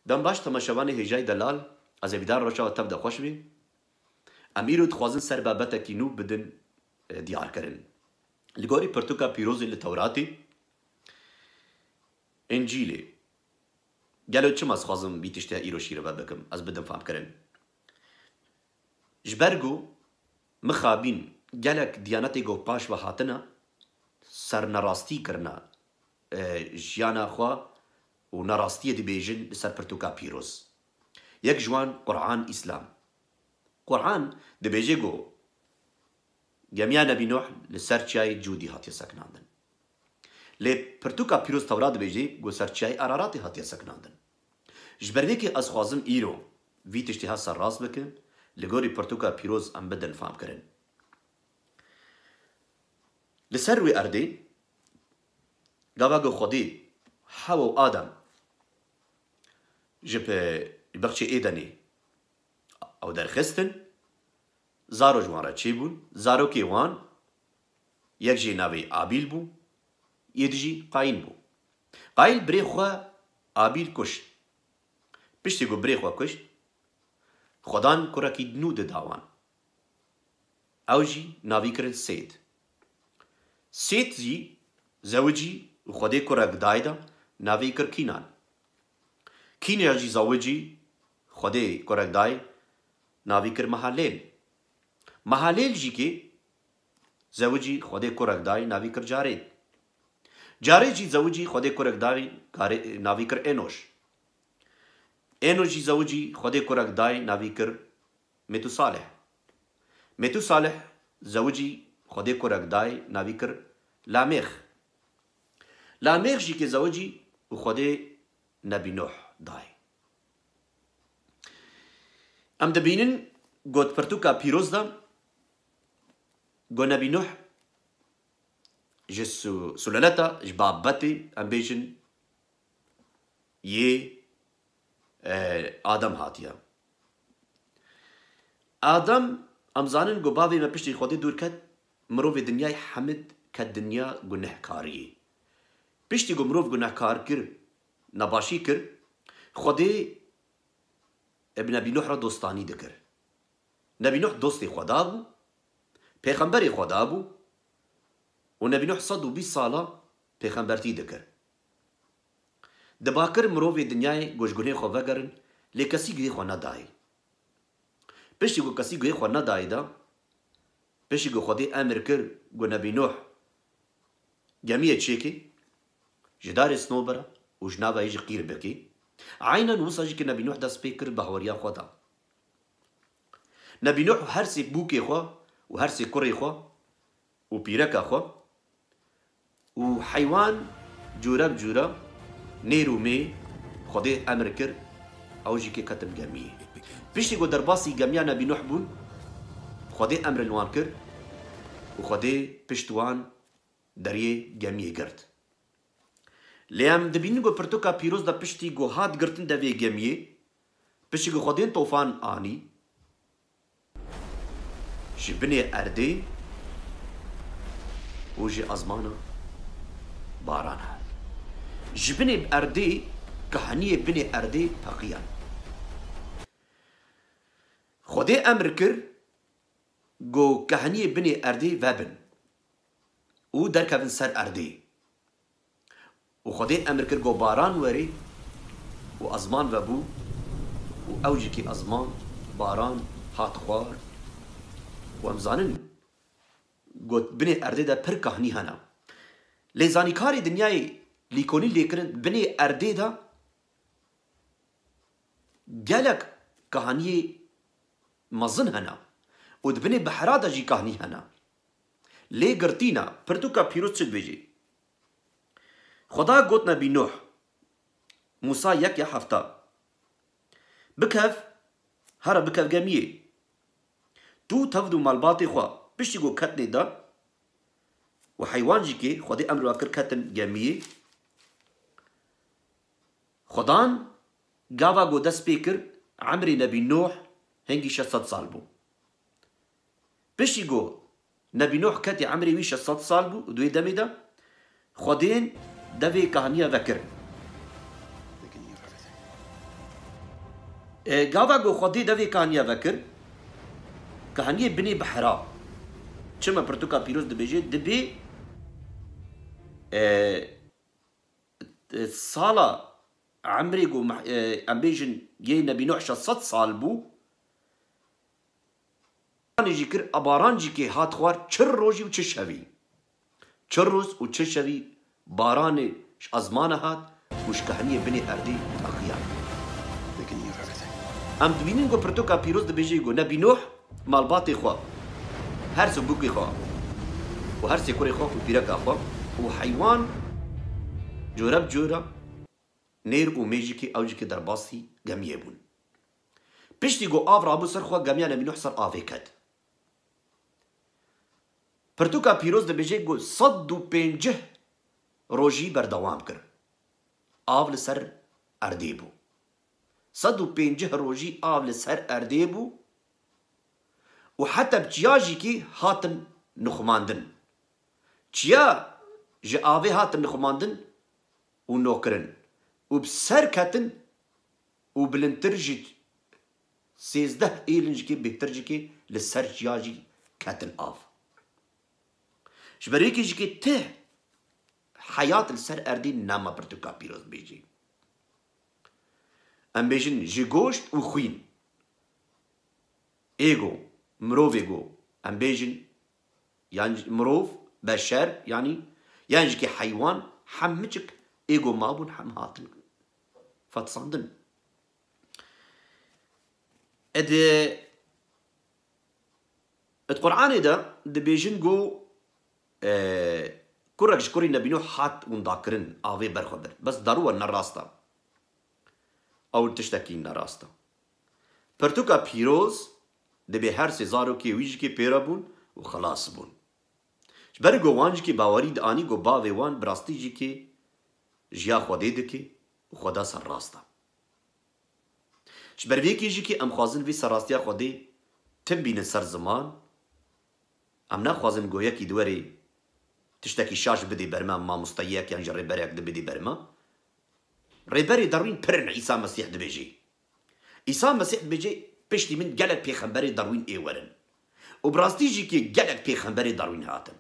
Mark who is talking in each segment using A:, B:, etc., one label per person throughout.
A: دم باش تماشاوان هجای دلال از ویدار روشا و تب ده خوش بی امیرو تخوازن سر بابتا کی نو بدن دیار کرن لگوری پرتوکا پیروزی لتوراتی انجیلی گلو چم از خوازم بیتشته ایرو شیره بکم از بدن فهم کرن جبرگو مخابین گلک دیانتی گو پاش و هاتنا سر نراستی کرنا جیانا خوا و نراستی دی بیجن سر پرتوکا پیروز یک جوان قرآن اسلام قرآن دی بیجه گو جميع نبي نوح لسرچای جودی هاتی سکناندن لی پرتوکا پیروز تورات دی بیجه گو سرچای اراراتی هاتی سکناندن جبروی که از خوازم ایرو وی تشتیها سر راست بکن لگوری پرتوکا پیروز ام بدن فهم کرن لسر وی اردی گاوا گو خودی حوا و آدم جب بخش ایدنی او درخستن زارو جوان را چی بون زارو که وان یک جی ناوی آبیل بون یک جی قاین بون قاین بری خواه آبیل کشت پشتی گو بری خواه کشت خودان کرکی دنو ده داوان او جی ناوی کرن سید جی زوجی خودی کرک دایدا ناوی کر کینان کین جی زوجی خودی کرک دای ناوی کر محالیل جی که زوجی خودی کرک دای ناوی کر جارید جی زوجی خودی کرک دای ناوی کر انوش جی زوجی خودی کرک دای ناوی کر متو صالح زوجی خودی کرک دای ناوی کر لامخ جی که زوجی و خودی نبی نوح دای ام دبینن گوت پرتوکا پیروز دم گو نبی نوح جسو سلالتا جبابتی ام بیشن یه آدم هاتیا آدم ام زانن گو باوی ما پشتی خودی دور کد مروف دنیای حمد کد دنیا گنهکاریه پشتی گو مروف گنهکار کر نباشی کر خودی ابن نبی نوح را دوستانی دکر نبی نوح دوست خدا بو پیغمبر خدا بو و نبی نوح 120 ساله پیغمبرتی دکر دباکر مروف دنیای گوشگونه خو وگرن لی کسی گوی خو ندای پشتی گو کسی گوی خو ندای دا پشتی گو خودی امر کر گو نبی نوح جمعیه چیکی جدار سنوبرا و جنابه ایج قیر بکی عینا وصاجی که نبی نوح دست پیکر بهوریا خدا نبی نوح هر سی بوکی خو و هر سی کری خو و پیرکا خو و حیوان جورا بجورا نیرو می خودی امر کر او جی که کتم جمعیه پیشتی گو درباسی جمعیه نبی نوح بون خودی امر الوان کر و خودی پشتوان دریه جمعیه گرد لیم دبینی گو پرتوکا پیروز دا پشتی گو هات گرتن دا وی گمیه پشتی گو خودین طوفان آنی جی بنی ارده و جی ازمانا باران هل جی بنی ارده کهانی بنی ارده پاقیان خودی امر کر گو کهانی بنی ارده وبن او در کبن سر ارده و خودی امر کر گو باران وری و ازمان وبو و اوجی کی ازمان باران هات خوار و امزانن گو بنی ارده دا پر کهانی هنا لیزانی کاری دنیای لیکونی لیکرن بنی ارده دا گلک کهانی مزن هنا و بنی بحرا دا جی کهانی هنا لی گرتینا پرتوکا پیروز چد بیجی خدا گوت نبی نوح موسى یک یا هفته بکف هر بکف گمیه تو تفدو مالباتی خوا پشتی گو کتنی دا و حیوان جی که خودی امر واکر کتن گمیه خدان گاوا گو دست پیکر عمری نبی نوح هنگی 600 سال بو پشتی گو نبی نوح کتی عمری وی 600 سال بو دوی دمی دا خودین دوی کهانیه وکر گاوا گو خودی دوی کهانیا وکر کهانیه بنی بحرا چما پرتوکا پیروز دبیجه دبی سالا عمري جو امبيجن يي نبي نوح 600 سال بو يجي كر اباران جي كي هات خوار چر روجي و چه شوي چر روز و چه شوي باران ازمان هات وش كهنيه بني اردي اخيار ام دبينين جو برتوكا بيروز دبيجي جو نبي نوح مالباطي خوا هر سبوكي خوا وهر سيكوري خوا وبيرك خوا وحيوان جورب جورا نیر و میجی که اوجی که در باسی گمیه بون پشتی گو آف رابو سر خواه گمیه نبی نوح سر آفه کد پرتوکا پیروز ده بجه گو 150 روژی بردوام کر آف لسر ارده بو 150 روژی آف لسر ارده بو و حتی بچیاجی که هاتن نخماندن چیا جه آفه هاتن نخماندن و نوکرن و بسر کتن و بلندتر جی 13 ایلنج که بهتر جی که لسر جیاجی کتن آف جبری که جی که ته حیات لسر اردی ناما پرتوکا پیروز بیجی ام بیجن جی گوشت و خوین ایگو مروف ایگو ام بیجن یعنی مروف بشر یعنی جی که حیوان حمچک ایگو مابون هم هاتن فتصندن القرآن ده بيجن جو كرك شكوري نبينو حات ونداكرن آوي برخبر بس ضرورة نراستا او تشتكي نراستا پرتوكا پیروز ده به هر سزارو که ویج که پیرا بون و خلاص بون بر گو وانج که باوری ده آنی گو باوی وان براستی جی که جیا خوده ده که و خدا سر راستا بر ویکی جی که ام خوازن وی سر راستیا خوده تم بین سر زمان ام نخوازن گویا کی دوری تشتکی شاش بدی برما ما مستیق یعنی جر ریبریک ده بدی برما ریبری داروین پرن عیسی مسیح ده بیجی عیسی مسیح بیجی پشتی من گلک پیغمبر داروین ایورن و براستی جی که گلک پیغمبر داروین هاتن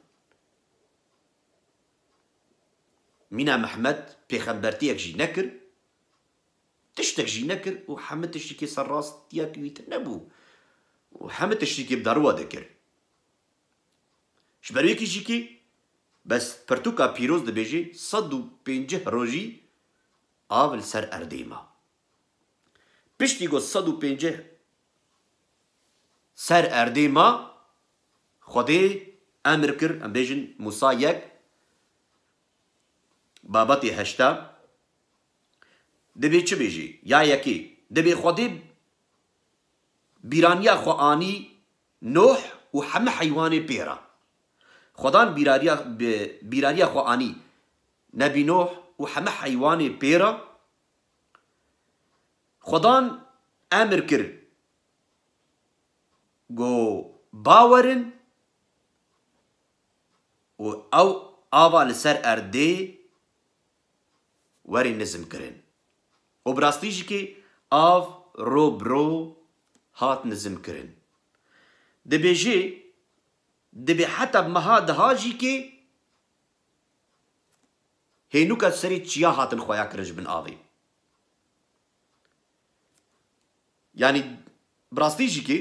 A: مینا محمد پیغمبرتی اک جی نکر تشتك جي نكر وحمد تشتكي سر راس دياك يتنبو وحمد تشتكي بداروا ذكر شبريكي جيكي بس برتوكا بيروز دبيجي صدو بينجه روجي آول سر ارديما بشتي گو صدو بينجه سر ارديما خودي امر كر ام بيجن موسى يك بابتي هشتا دبی چه بیجی؟ یا یکی دبی خودی بیرانیا خوانی نوح و همه حیوان پیرا خدان بیرانیا خوانی نبی نوح و همه حیوان پیرا خدان امر کر گو باورن و او آوال سر ارده وری نظم کرن و براستی جی که آف رو برو هات نظم کرن دبی جی دبی حتی مها دها جی که هینو که سری چیا هاتن خویا کرنج بن آوی یعنی براستی جی که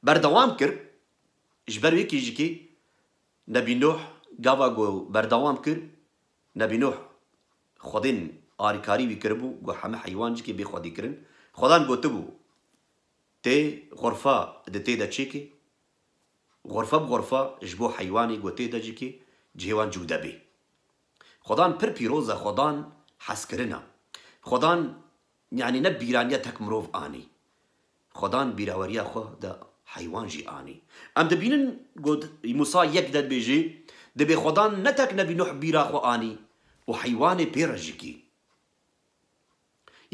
A: بردوام کر جبر ویکی جی که نبی نوح گاوا گو بردوام کر نبی نوح خودین آریکاری بی کربو گو همه حیوان جی که بی خودی کرن خودان گوته بو تی غرفه ده تی ده چی که غرفه بغرفه جبو حیوانی گوته ده جی که جهوان جوده بی خودان پر پیروزه خودان حس کرنه خودان یعنی نه بیرانیه تک مروف آنی خودان بیراوریه خود ده حیوان جی آنی ام ده بینن گود موسا یک داد بیجی ده بی خودان نه تک نبی نوح بیرا خو آنی و حیوان پیره جی کی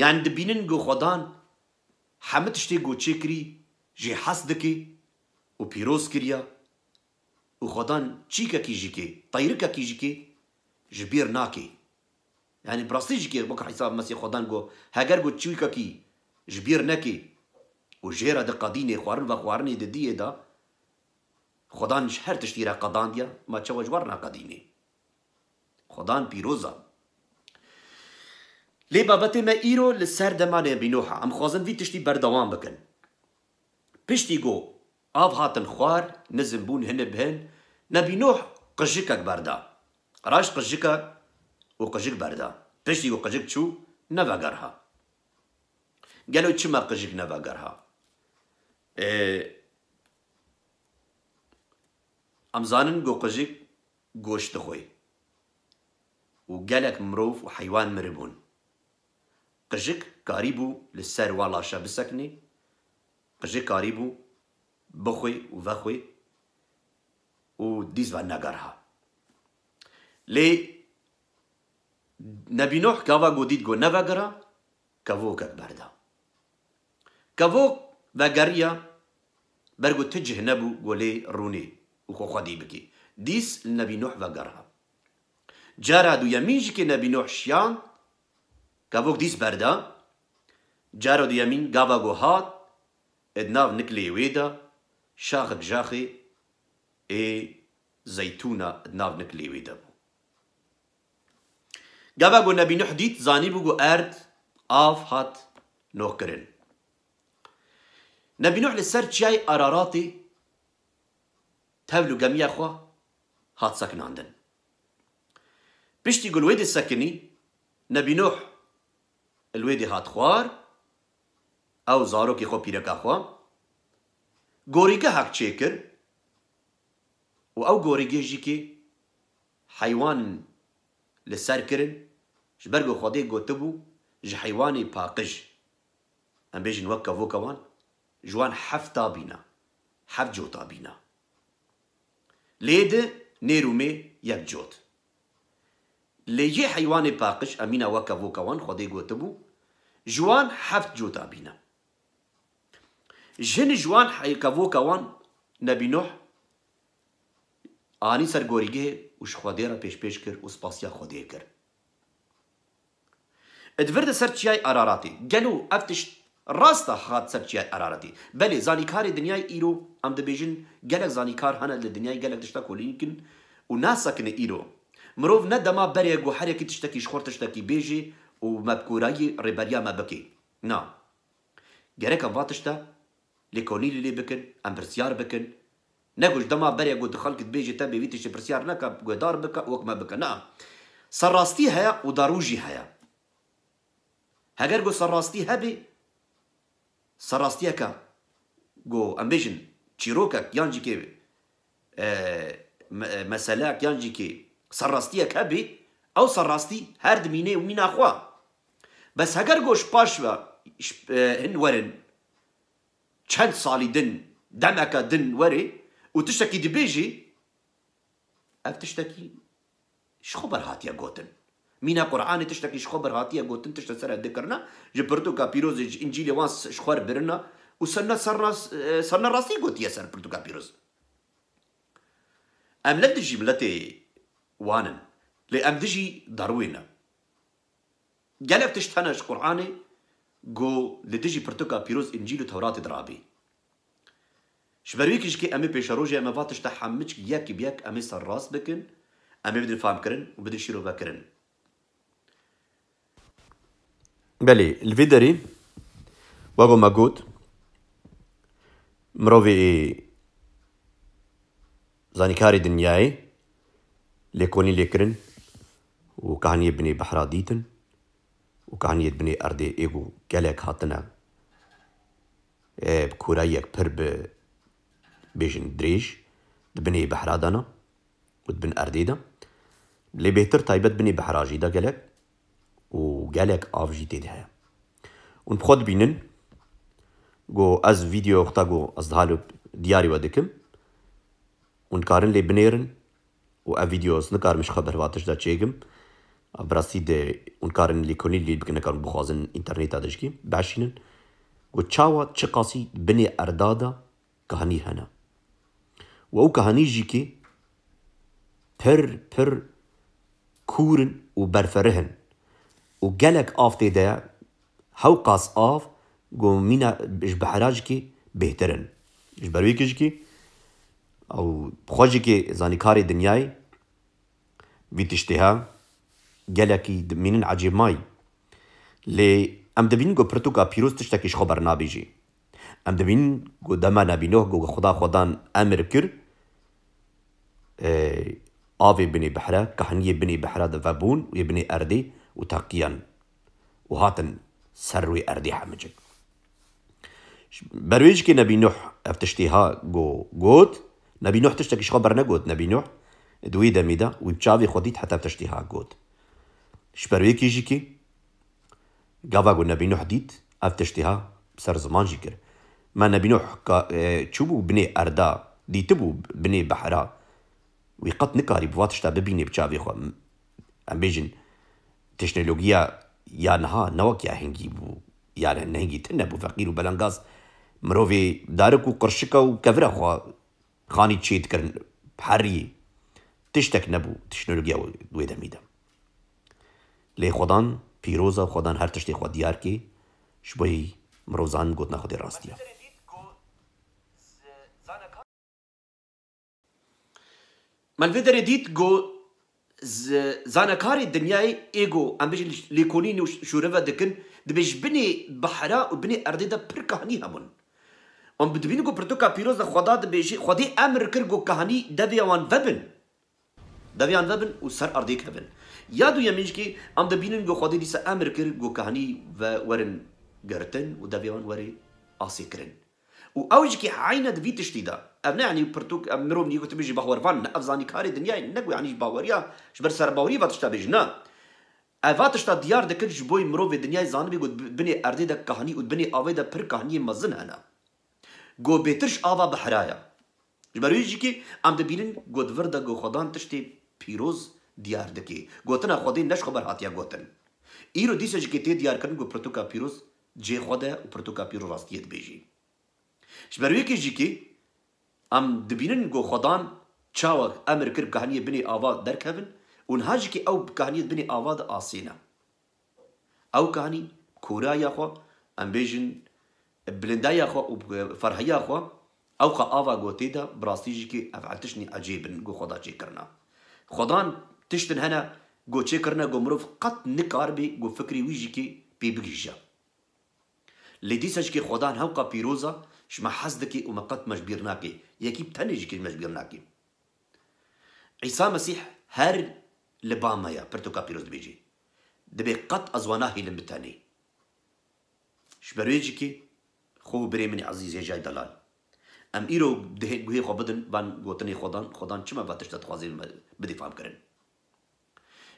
A: يعني دبينن جو خدان حمد تشتي جو تشكري جي حسدكي و بيروز كريا و خدان تشيكا كي جيكي طيركا كي جيكي جبير ناكي يعني براستي جيكي بك حساب مسي خدان جو هاجر جو تشيكا كي جبير نكي وجيرة دا قاديني خوارن وخوارني دا ديه دا خدان شهر تشتيرا قادان ديا ما تشوى جوارنا قاديني خدان بيروزا لي بابتي ما إيرو لسر دماني بينوحا ام خوازن في تشتي بردوان بكن بشتي جو آف هاتن خوار نزم بون هن بهن نبي نوح قجيكك بردا راش قجيكك وقجيك بردا بشتي جو قجيك شو نفاقرها قالوا چما قجيك نفاقرها امزانن جو قجيك گوشت خوي وقالك مروف وحيوان مربون قجيك قاريبو للسر والا شاب سكني قجيك قاريبو بخوي وفخوي وديز ناقرها لي نبي نوح كافا قديد جو نفاقرها كافوك بردا كافوك وقريا برغو تجه نبو قولي روني وخو خدي بكي ديس النبي نوح وقرها جارا دو يمينج كي نبي نوح شيان كافوك ديس بردا جارا دو يمين قافا قو هات ادناف نكلي ويدا شاخك جاخي زيتونة ادناف نكلي ويدا قافا قو نبي نوح ديت زاني بو ارد آف هات نوح كرن نبي نوح لسر شاي أراراتي تهولو قمية خوا هات ساكن عندن بشتي يقول ويدي السكني نبي نوح الويدي هات خوار او زارو كي خو بيركا خوا غوريكا هاك تشيكر و او غوريكي جيكي حيوان لسر كرن جبرغو خودي قوتبو جي حيواني باقج ام بيجي نوكا كوان جوان حفتا بينا حف جوتا بينا ليد نيرومي يك جوت ليجي حيواني باقش امينا وكا كوان خودي قوتبو جوان حفت جوتا بينا جن جوان حيكا كوان نبي نوح آني سر غوريجي وش خوديرا بيش كر وسباسيا خودي كر ادفرد سر تشياي اراراتي قالو افتش راستا خات سر تشياي اراراتي بلي زانيكاري دنياي ايرو ام دبيجن قالك زانيكار هنا للدنياي قالك تشتكو لينكن وناسك ايرو مروف ندما بريق وحركي تشتكي شخور تشتكي بيجي ومبكوراي ريباريا ما بكي نا قالك فاتشتا لكوني لي بكن ام برسيار بكن نقول دما بريق ودخلك بيجي تبي فيتش برسيار نكا دار بكا وك ما بكا نا سراستي هيا وداروجي هيا هاجر جو سراستي هبي سراستي كا جو امبيجن تشيروكا يانجي كي مسالاك يانجي كي سراستي كبي او سراستي هرد ميني ومين اخوا بس هاجر جوش باشوا هن ورن چند سالي دن دمكا دن وري وتشتكي دبيجي اف تشتكي شخبر هاتيا قوتن مينا قرآن تشتكي شخبر هاتيا قوتن تشتكي سر ذكرنا جبرتو كا بيروز انجيل وانس شخور برنا وسرنا صرنا راسي قوتيا سر برتو كا بيروز ام لدجي ملتي وانن لأم دجي داروينا قالب تشتناش قرآني جو لدجي برتو كا بيروز انجيل وتوراة درابي شبرويكش كي امي بيشاروجي اما فاتش تحمتش ياك بياك امي سر راس بكن امي بدن فهم كرن وبدن شيرو بكرن بلي الفيدري واغو ماغوت مروفي زانيكاري دنياي ليكوني ليكرن وكان يبني بحراديتن وكان يبني أردي إيغو قالك هاتنا بكورايك برب بيجن دريج دبني بحرادنا ودبن أرديدا اللي بيتر تايبت بني بحراجي دا قالك وقالك آفجي تيدها ونبخد بينن جو از فيديو اختا جو ازدهالو دياري ودكم ونكارن لي بنيرن و ا فيديوز نكار مش خبر واتش دا تشيغم براسي دي ونكارن لي كوني لي بكنا كارن بخوازن انترنت ادشكي باشينن و تشاوا تشقاسي بني اردادا كهاني هنا و او كهاني جيكي پر كورن و برفرهن و قالك آف تيدا هاو قاس آف گو مینا اش بحراج کی بهترن اش بروی کش کی او خوجی کی زانیکاری دنیای وی تشتها گلکی مینن عجیب مای لی ام دبین گو پرتوکا پیروز تشتکیش خبر نابیجی ام دبین گو دما نبینوه گو خدان امر کر آوی بنی بحرا کهنی بنی بحرا دفبون و بنی اردی و تاقیان و هاتن سروی اردی حمجک برویج که نبی نوح افتشتیها گوت نبی نوح تشتکیش خبر نگوت نبی نوح دوی دمیدا و بچاوی خودیت حتی افتشتیها گوت شبروی کیجی که گاوا گو نبی نوح دید افتشتیها بسر زمان جی کر ما نبی نوح چوبو بنی اردا دیتبو بنی بحرا وی قط نکاری بواتشتا ببینی بچاوی خو ام بیجن تکنولوژیا یا نها نوک یا هنگی بو یا نهنگی تنه بو فقیر و بلنگاز مروی دارک و قرشکا و کفره خوا خانی چید کرن بحری تشتک نبو تکنولوژیا و دوی دمیدم لی خودان پیروزا خودان هر تشتی خود دیار کی شبوی مروزان گوتنا خودی راستیا من في ديت جو زانكاري الدنياي ايجو ام بيجي ليكونين شورفا دكن دبيش بني بحراء وبني ارديدا بركهني همون ام بدبين جو برتوكا بيروز خدا دبيجي خدي امر كرجو كهني دبيوان وبن وسر ارديك هبن يادو يمينجكي ام دبين جو خدي ديس امر كرجو كهني ورن جرتن ودبيوان وري اسيكرن واوجكي عينه دبي تشتيدا ابنا يعني برتوك امرو نيجو تبيجي باور فان افزاني كاري دنيا نقو يعني باوريا شبر سر باوري فاتشتا بيجنا افاتشتا ديار دكل جبوي مرو في دنيا زانبي قد بني اردي دا كهاني ودبني اوي دا بر كهاني مزن هنا جو بيترش اوا بحرايا جبرويجيكي ام دبينن قد وردا جو خدان تشتي بيروز ديار دكي قوتنا خدين نش خبر هاتيا قوتن ايرو ديسجكي تي ديار كن جو برتوكا بيروز جي خدا وبرتوكا بيرو راستيت بيجي شبرويكي جيكي ام دبينن جو خدان چاوك امر كر كهاني بني آوا دركبن ونهاجكي او كهاني بني آوا دا آسينا او كهاني كورا ياخوا ام بيجن بلندا ياخوا وفرحيا ياخوا او قا آوا جو تيدا براستيجيكي افعلتشني عجيبن جو خدا چي کرنا خدان تشتن هنا جو چي کرنا جو مروف قط نكار بي جو فكري ويجيكي بي بگيجا لديسجكي خدان هوقا بيروزا شما حزدكي وما قط مجبرناكي يكي بتنجكي مجبرناكي عيسى مسيح هر لبامايا برتوكا بيروز بيجي دبي قط ازواناهي لمبتاني شبرويجيكي خو بري مني عزيز يا جاي دلال ام ايرو دهي خو بدن بان غوتني خدان چما باتش تخوازين بدي فهم کرن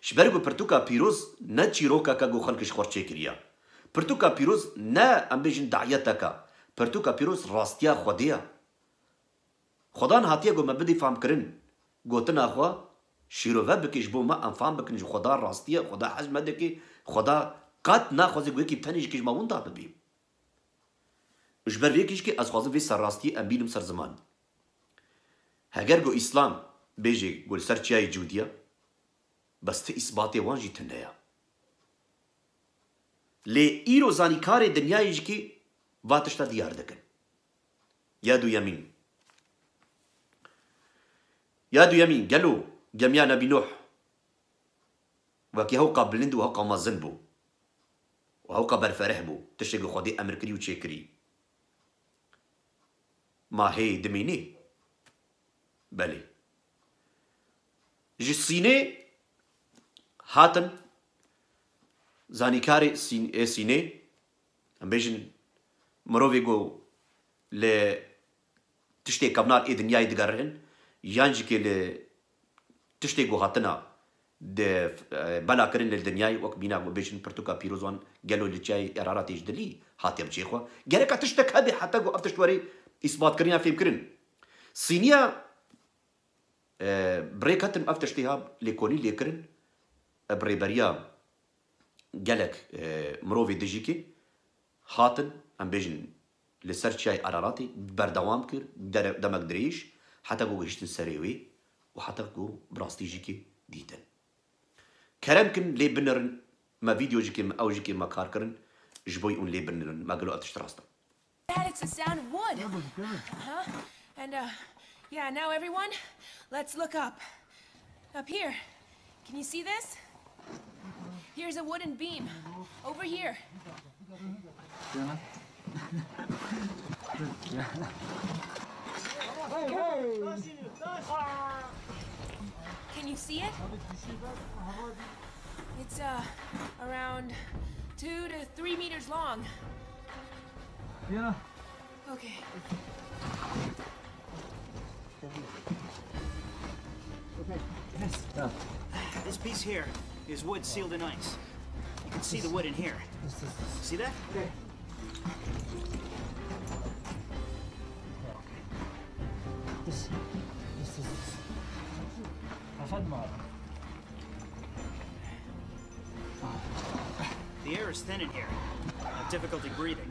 A: شبرگو برتوكا بيروز نا چيروكا کا گو خلقش خورچه كريا برتوكا بيروز نا ام بيجن دعيتك برتوكا بيروز راستيا خوديا خدان هاتيا گو ما بدي فهم کرن گوتنا خو شيروفا بكيش بو ما ام فهم بكن جو خدا راستيا خدا حجم دكي خدا قد ناخذ گوي كي بتنيج كيش ما وندا ببي جبر ويكيش كي از خوازه في سر راستي ام بينم سر زمان هاگر گو اسلام بيجي گول سر چياي جوديا بس ته اثباتي وانجي تنيا لي ايرو زانيكاري دنياي جكي واتشتا ديار دكن يادو يمين قالوا جميع نبي نوح وكي هوقا بلند وهوقا مازن بو وهوقا برفرح بو تشتغل خودي امر كري وشيكري ما هي دميني بلي جسيني هاتن زانيكاري سيني ام بيجن مروفي جو ل تشتي كابنار اي دنياي دقرهن يانجكي ل تشتي جو هاتنا د بلا كرن للدنياي وك بينا بيجن برتوكا بيروزوان قالوا للجاي اراراتي جدلي هاتي بجيخوا قالك تشتك هذه حتى جو افتشوري اثبات كرينا في كرن صينيا بريكاتن افتشتيها ليكوني ليكرن بريبريا قالك مروفي دجيكي هاتن ام بيجن لسرچاي اراراتي بردوام كر دمك دريش حتى جو جشتن سريوي وحتى جو براستيجيكي ديتن كرم كن لي بنرن ما فيديو جيكي او جيكي ما كار كرن جبوي اون ليبرن ما قالوا اتشتراستا.
B: Dad, it's the sound of wood. Huh? And, yeah, now everyone, let's look up. Up here. Can you see this? Here's a wooden beam. Over here. Can you see it? It's, around 2 to 3 meters long.
C: Yeah.
B: Okay.
C: Okay. Yes. Yeah.
D: This piece here is wood sealed in ice. You can see the wood in here. See that?
C: Okay. This is.
D: The air is thin in here. I have difficulty breathing.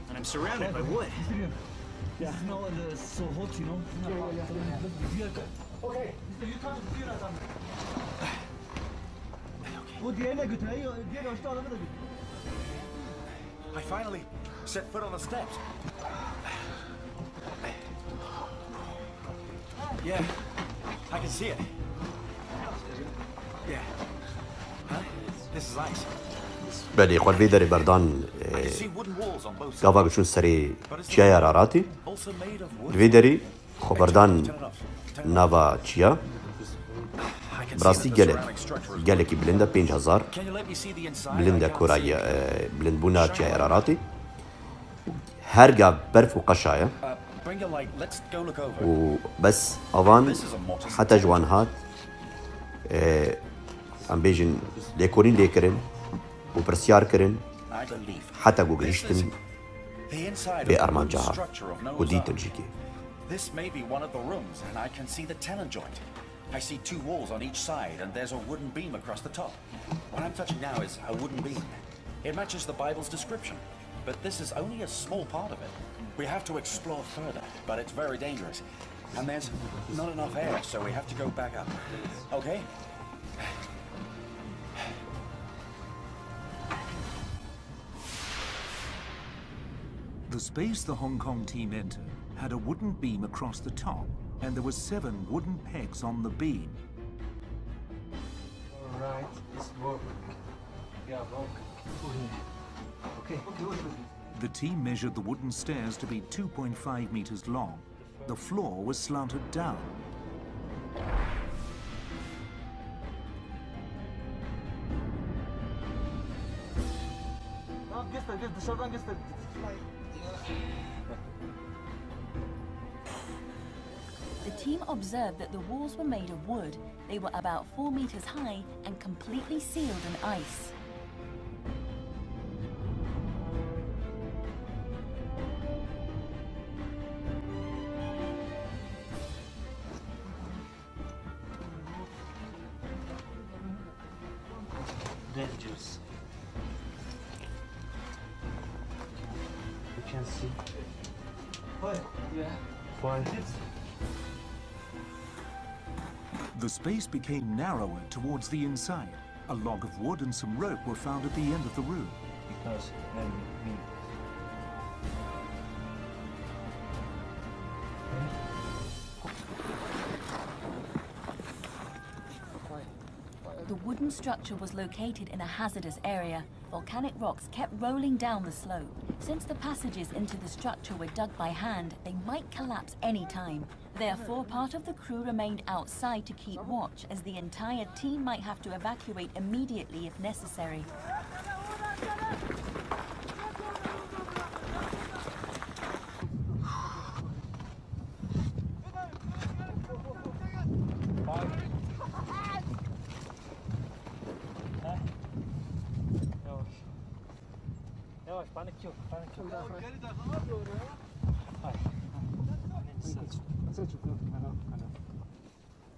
D: And I'm surrounded by wood.
C: Yeah. Smell it so hot, you know. Yeah. Okay. You can't do that.
E: I finally set foot on the steps. Yeah, I can see it. Yeah. Huh? This is ice.
A: بله خود ویداری بردان
E: I can see wooden walls on both sides.
A: گاوا گشون سری چیا یارارati
E: Also made of wood.
A: ویداری خو بردان
E: Turn it off.
A: ناوا چیا
E: I can see
A: براستی
E: that the
A: گله
E: ceramic structure is-
A: گله کی بلنده 5000
E: Can you let me see the inside?
A: بلنده
E: I can't
A: کورای
E: see.
A: بلند بونا چیا یارارati هرگا برف و قشایا
E: Bring your light. Let's go look over.
A: وبس اوان حتى جوان هات ام بيجن ليكورين ليكرن وبرسيار كرن
E: I believe.
A: حتى جوجيشتن
E: The inside of the
A: بأرمان
E: wooden
A: جها
E: structure of Noah's
A: ودي
E: Ark.
A: تلجيكي
E: This may be one of the rooms, and I can see the tenon joint. I see two walls on each side, and there's a wooden beam across the top. What I'm touching now is a wooden beam. It matches the Bible's description, but this is only a small part of it. We have to explore further, but it's very dangerous. And there's not enough air, so we have to go back up. Okay?
F: The space the Hong Kong team entered had a wooden beam across the top, and there were 7 wooden pegs on the beam.
C: Alright, this work. Yeah, work. Okay.
F: The team measured the wooden stairs to be 2.5 meters long. The floor was slanted down.
G: The team observed that the walls were made of wood. They were about 4 meters high and completely sealed in ice.
C: Dangerous. You can see. Why? Yeah. Why?
F: The space became narrower towards the inside. A log of wood and some rope were found at the end of the room.
C: Because when we
G: The wooden structure was located in a hazardous area. Volcanic rocks kept rolling down the slope. Since the passages into the structure were dug by hand, they might collapse any time. Therefore, part of the crew remained outside to keep watch, as the entire team might have to evacuate immediately if necessary.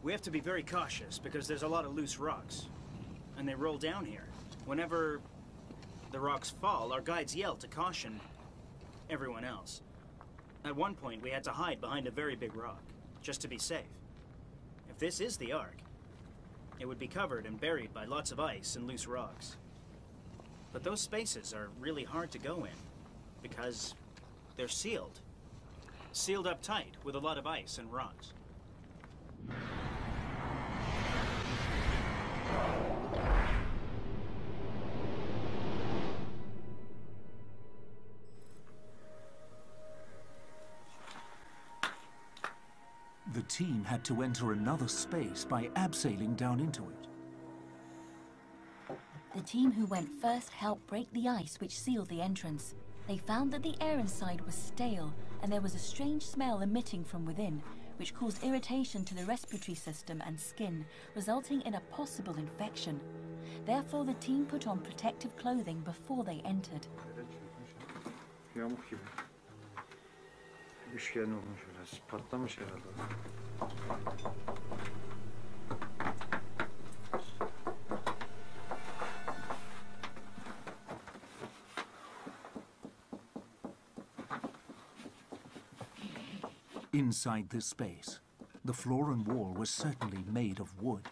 D: We have to be very cautious because there's a lot of loose rocks. And they roll down here. Whenever the rocks fall, our guides yell to caution everyone else. At one point, we had to hide behind a very big rock, just to be safe. If this is the Ark, it would be covered and buried by lots of ice and loose rocks. But those spaces are really hard to go in because they're sealed. Sealed up tight with a lot of ice and rocks.
F: The team had to enter another space by abseiling down into it.
G: The team who went first helped break the ice which sealed the entrance. They found that the air inside was stale and there was a strange smell emitting from within, which caused irritation to the respiratory system and skin, resulting in a possible infection. Therefore, the team put on protective clothing before they entered.
H: Üçgen olmuş biraz. Patlamış herhalde.
F: Inside this space, the floor and wall was certainly made of wood.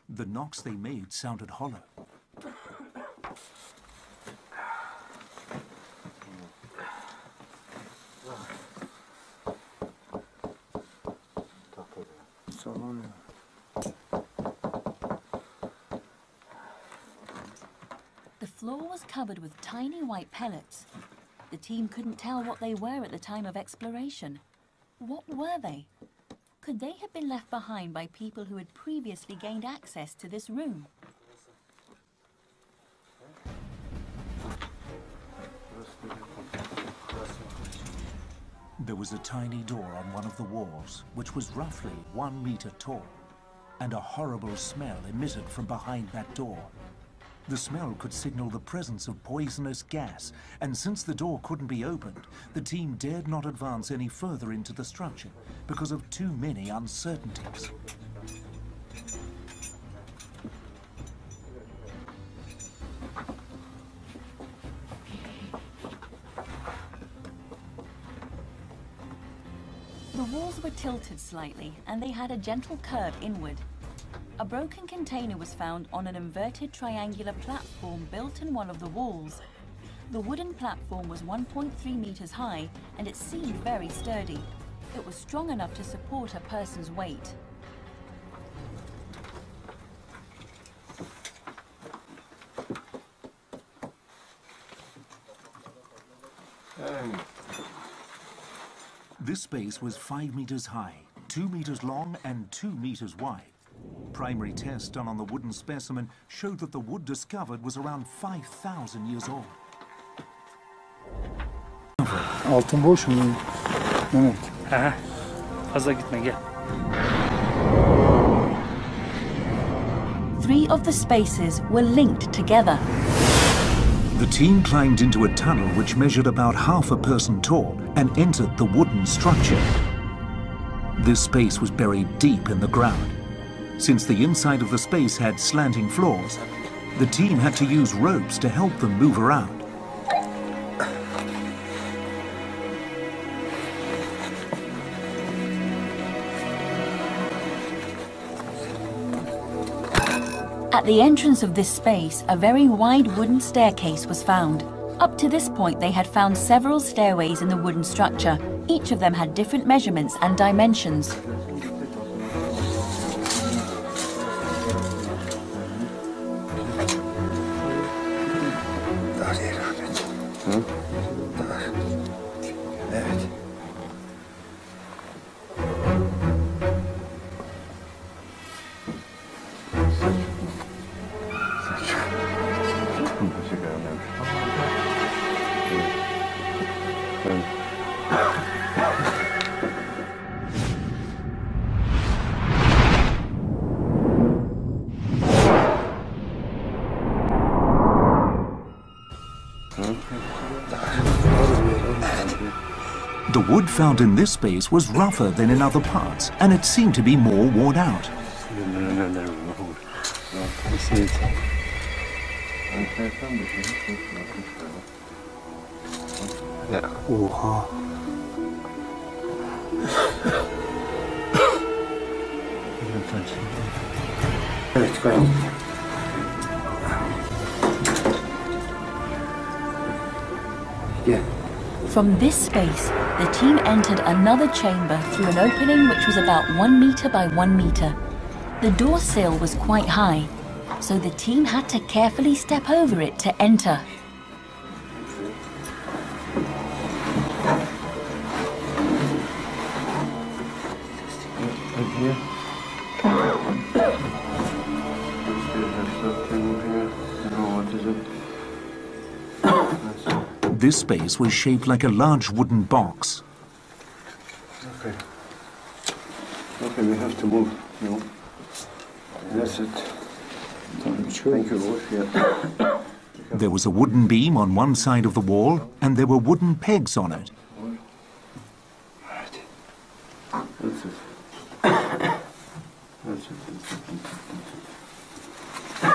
F: The knocks they made sounded hollow.
G: The floor was covered with tiny white pellets. The team couldn't tell what they were at the time of exploration. What were they? Could they have been left behind by people who had previously gained access to this room?
F: There was a tiny door on one of the walls, which was roughly 1 meter tall, and a horrible smell emitted from behind that door. The smell could signal the presence of poisonous gas, and since the door couldn't be opened, the team dared not advance any further into the structure because of too many uncertainties.
G: The walls were tilted slightly, and they had a gentle curve inward. A broken container was found on an inverted triangular platform built in one of the walls. The wooden platform was 1.3 meters high, and it seemed very sturdy. It was strong enough to support a person's weight.
F: This space was 5 meters high, 2 meters long, and 2 meters wide. Primary tests done on the wooden specimen showed that the wood discovered was around 5,000 years old.
H: Altın boş mu? Evet.
C: Aha. Fazla gitme gel.
G: 3 of the spaces were linked together.
F: The team climbed into a tunnel which measured about half a person tall and entered the wooden structure. This space was buried deep in the ground. Since the inside of the space had slanting floors, the team had to use ropes to help them move around.
G: At the entrance of this space, a very wide wooden staircase was found. Up to this point, they had found several stairways in the wooden structure. Each of them had different measurements and dimensions.
F: The wood found in this space was rougher than in other parts, and it seemed to be more worn out.
H: Oha. Evet, koyalım. Gel.
G: From this space, the team entered another chamber through an opening which was about 1 meter by 1 meter. The door sill was quite high, so the team had to carefully step over it to enter.
H: Here. There's something here. I don't know what is it.
F: This space was shaped like a large wooden box.
H: Okay. Okay, we have to move. No. That's it. Thank you, Wolf. Yeah.
F: There was a wooden beam on one side of the wall, and there were wooden pegs on it.
H: Right. That's it. That's it.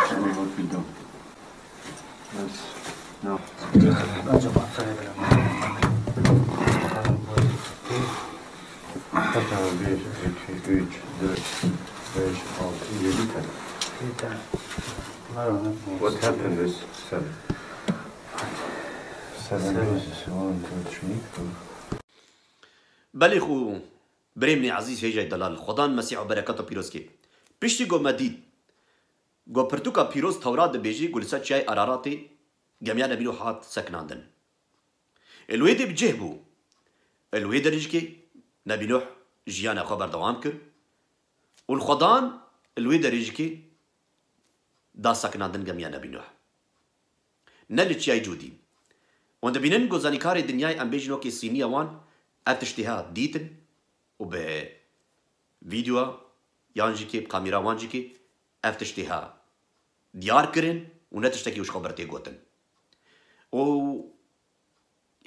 H: Tell me what we do. Yes. No. What happened is 7. 7 doses. 1, 2, 3.
A: بله خو بريمني عزيز هيجاي دلال خدان مسيح وبركاته بيروسكي بيشتي جو مديد جو برتوكا بيروس تورات بيجي قول سات شاي اراراتي جميع نبيلو حات سكناندن الويد بجهبو الويد رجكي نبيلوح جيانا خبر دوام كر والخدان الويد رجكي دا سكناندن جميع نبيلوح نلت شاي جودي وند بينن جو زانيكاري دنياي ام بيجنو كي سينيا وان اتشتها ديتن وب فيديو يانجيكي بكاميرا وانجيكي افتشتها ديار كرن ونتشتكي وش خبرتي قوتن و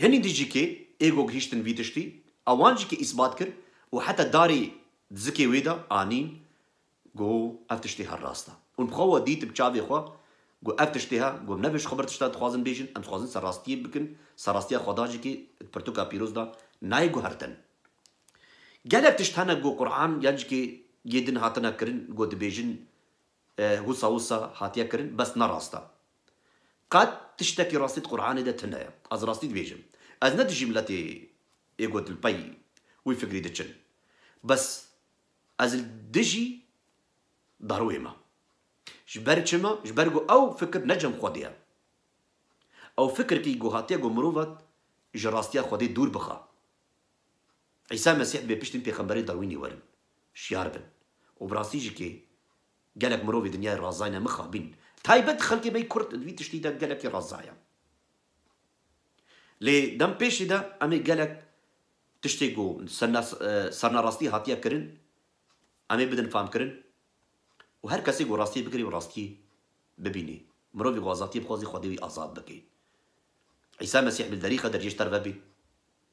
A: هني ديجيكي ايجو غيشتن فيتشتي اوانجيكي اثبات كر وحتى داري تزكي ويدا انين جو افتشتها الراستا ونبخوا ديت بتشافي خوا جو افتشتها جو نبش خبرتشتا تخوازن بيجن ام تخوازن سراستي بكن سراستيا خداجيكي برتوكا بيروز دا ناي جو هرتن جالب تشتهنا جو قرآن ينجكي يدن هاتنا كرن جو دبيجن وصا وصا هاتيا كرن بس نراستا قد تشتكي راستي قرآن ده تنايا از راستي دبيجن از ندجي ملاتي ايجو البي ويفكري دتشن بس از الدجي ضرويما جبر چما جبر جو او فكر نجم خوديا او فكر كي جو هاتيا جو مروفت جراستيا خودي دور بخا عيسى مسيح بيشتم بيغمبري دارويني ورن شيار بن وبراسيجي كي قالك مروفي دنيا رازاينا مخابين تايبت خلقي بي كرت في تشتيدا قالك رازايا لي دم بيشي دا امي قالك تشتيقو صرنا راستي هاتيا كرن امي بدن فهم كرن وهر كسي قو راستي بكري وراستي ببيني مروفي غازاتي بخوزي خودي ازاد بكي عيسى مسيح بالدريخه درجيش ترببي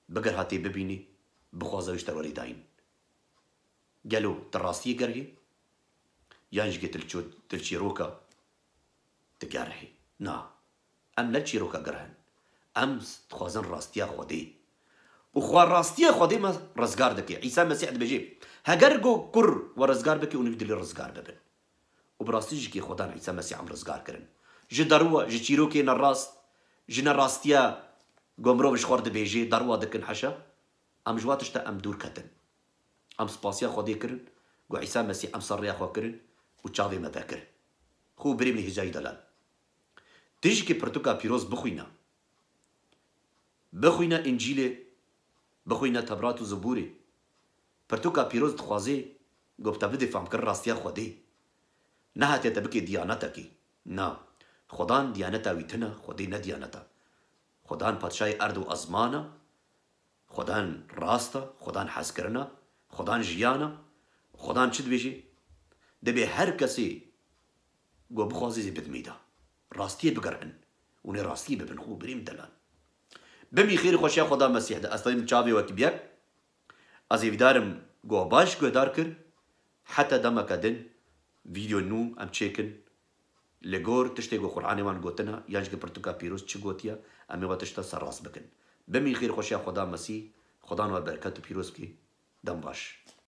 A: بقر هاتي ببيني بخوازه ويشتر وليداين قالوا تراستي قرهي يانجي تلشي روكا تقارهي نا ام نلشي روكا قرهن ام تخوازن راستيا خودي وخوار راستيا خودي ما رزقار دكي عيسى مسيح بجيب هقرقو كر ورزقار بكي ونبدل رزقار ببن وبراستي جيكي خودان عيسى مسيح عم رزقار كرن جي دروا جي تشيروكي نراست جينا راستيا قومرو بشخور دبيجي دروا دكن حشا ام جواتشتا ام دور كتن ام سباسيا خودي كرن قو عيسى مسيح ام صريا خو كرن وتشافي ما بكر خو بريم لي هجاي دلال تيجي كي برتوكا بيروز بخوينا انجيلي بخوينا تبرات وزبوري برتوكا بيروز تخوازي قو بتبدي فهم كر راستيا خودي نهات تبكي ديانتكي نا خدان ديانتا ويتنا خودي نديانتا خدان پادشاهی ارد و ازمانا خدان راستا خدان حس کرنا خدان جیانا خدان چد بیجی دبی هر کسی گو بخوازی زی بدمیدا راستی بگرن ونی راستی ببن خو بریم دلان بمی خیر خوشی خدا مسیح ده اصلا چاوی وکی بیک از ایدارم گو باش گو دار کر حتی دمک دن ویدیو نو ام چیکن لغور تشتي جو قرآن وان قوتنا ياجك برتوكا بيروس چه قوتيا امي واتشتا سراس بكن بمي خير خوشيا خدا مسيح خدا و بركات بيروس كي دم باش